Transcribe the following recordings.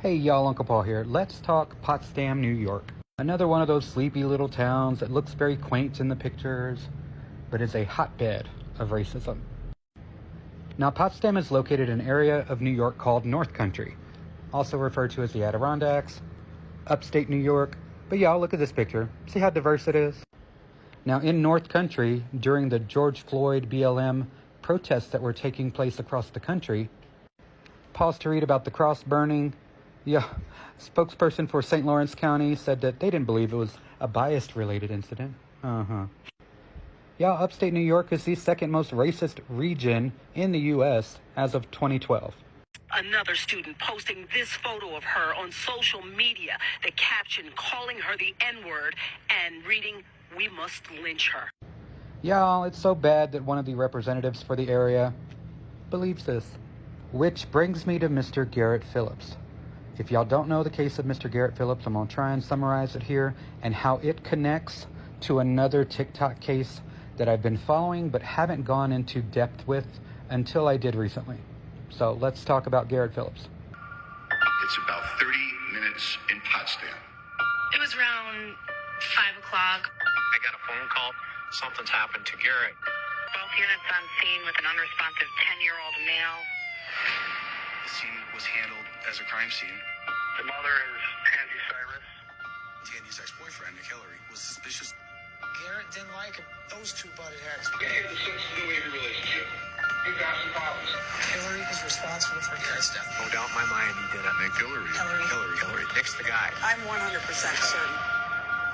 Hey y'all, Uncle Paul here. Let's talk Potsdam, New York. Another one of those sleepy little towns that looks very quaint in the pictures, but is a hotbed of racism. Now, Potsdam is located in an area of New York called North Country, also referred to as the Adirondacks, upstate New York. But y'all, look at this picture. See how diverse it is? Now, in North Country, during the George Floyd BLM protests that were taking place across the country, pause to read about the cross burning. Yeah, spokesperson for St. Lawrence County said that they didn't believe it was a bias-related incident. Yeah, upstate New York is the second most racist region in the U.S. as of 2012. Another student posting this photo of her on social media, the caption calling her the N-word and reading, "We must lynch her." Y'all, it's so bad that one of the representatives for the area believes this. Which brings me to Mr. Garrett Phillips. If y'all don't know the case of Mr. Garrett Phillips, I'm going to try and summarize it here and how it connects to another TikTok case that I've been following but haven't gone into depth with until I did recently. So let's talk about Garrett Phillips. It's about 30 minutes in Potsdam. It was around 5 o'clock. I got a phone call. Something's happened to Garrett. Both units on scene with an unresponsive 10-year-old male. The scene was handled as a crime scene. The mother is Tandy Cyrus. Tandy's ex-boyfriend, Nick Hillary, was suspicious. Garrett didn't like him. Those two butted heads. They had the sex in the wavy relationship. He got some problems. Hillary is responsible for Garrett's death. No doubt in my mind he did it. Nick Hillary. Hillary. Nick's the guy. I'm 100% certain.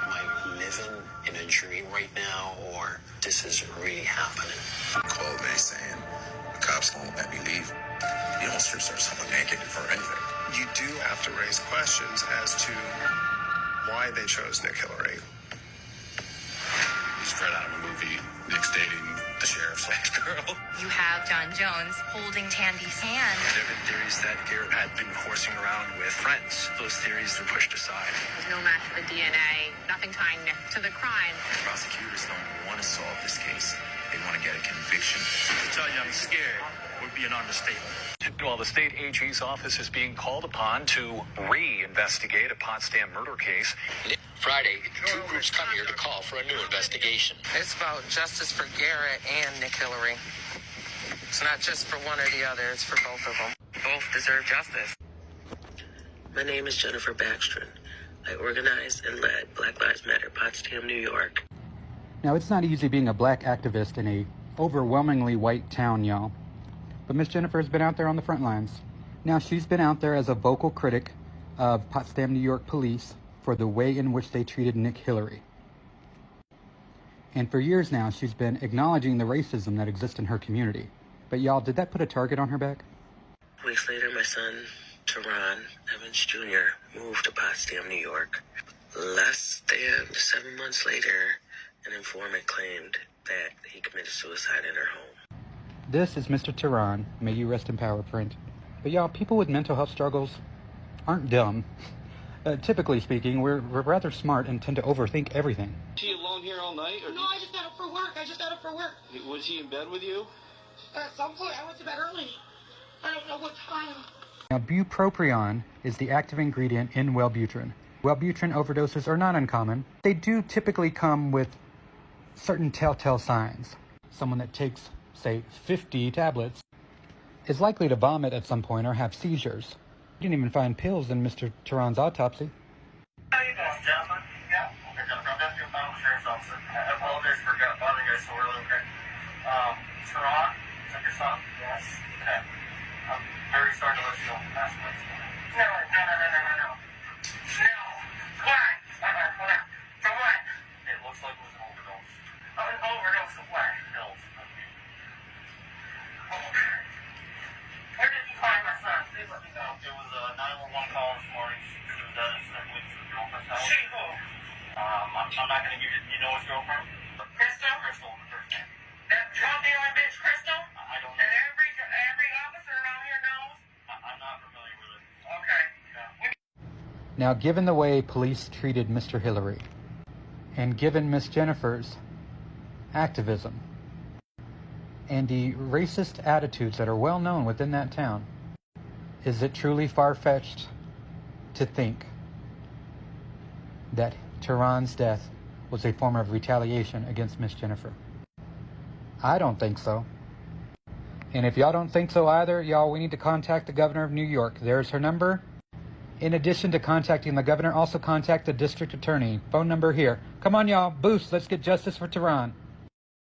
Am I living in a dream right now, or this is really happening? Called me saying, the cops won't let me leave. You don't strip search someone naked for anything. You do have to raise questions as to why they chose Nick Hillary. It's right out of a movie. Nick's dating the sheriff's ex-girl. You have John Jones holding Tandy's hand. There have been theories that Garrett had been horsing around with friends. Those theories were pushed aside. There's no match for the DNA, nothing tying Nick to the crime. Prosecutors don't want to solve this case. They want to get a conviction. To tell you I'm scared would be an understatement. While the state AG's office is being called upon to re-investigate a Potsdam murder case. Friday, two groups come here to call for a new investigation. It's about justice for Garrett and Nick Hillary. It's not just for one or the other, it's for both of them. Both deserve justice. My name is Jennifer Backstrom. I organized and led Black Lives Matter Potsdam, New York. Now, it's not easy being a black activist in a overwhelmingly white town, y'all. But Miss Jennifer has been out there on the front lines. Now, she's been out there as a vocal critic of Potsdam, New York police for the way in which they treated Nick Hillary. And for years now, she's been acknowledging the racism that exists in her community. But y'all, did that put a target on her back? Weeks later, my son, Terron Evans Jr., moved to Potsdam, New York. Less than 7 months later, an informant claimed that he committed suicide in her home. This is Mr. Terron. May you rest in power, friend. But y'all, people with mental health struggles aren't dumb. Typically speaking, we're rather smart and tend to overthink everything. Was he alone here all night? No, I just got up for work. Was he in bed with you? At some point, I went to bed early. I don't know what time. Now, bupropion is the active ingredient in Wellbutrin. Wellbutrin overdoses are not uncommon. They do typically come with certain telltale signs. Someone that takes, say, 50 tablets is likely to vomit at some point or have seizures. We didn't even find pills in Mr. Terron's autopsy. How you doing, gentlemen? Yeah. Okay, Jennifer, I'm Deputy Found Sheriff's Officer. I apologize for bothering you guys so early, okay? Terron, is that your son? Yes. Okay. I'm very sorry to let you go past the next one. No. No. Why? Hold on. For what? It looks like it was an overdose. An overdose of what? Pills. Okay. Where did you find my son? Please let me know. It was a 911 call this morning. She was dead instantly to the girlfriend's house. She who? I'm not going to give you... You know his girlfriend? Crystal? Crystal, the first name. That drug dealing bitch, Crystal? I don't know. And every officer around here knows? I'm not familiar with it. Okay. Yeah. Now, given the way police treated Mr. Hillary, and given Miss Jennifer's activism, and the racist attitudes that are well known within that town, is it truly far-fetched to think that Terron's death was a form of retaliation against Miss Jennifer. I don't think so. And if y'all don't think so either, y'all, we need to contact the governor of New York. There's her number. In addition to contacting the governor, also contact the district attorney. Phone number here. Come on, y'all. Boost. Let's get justice for Terron.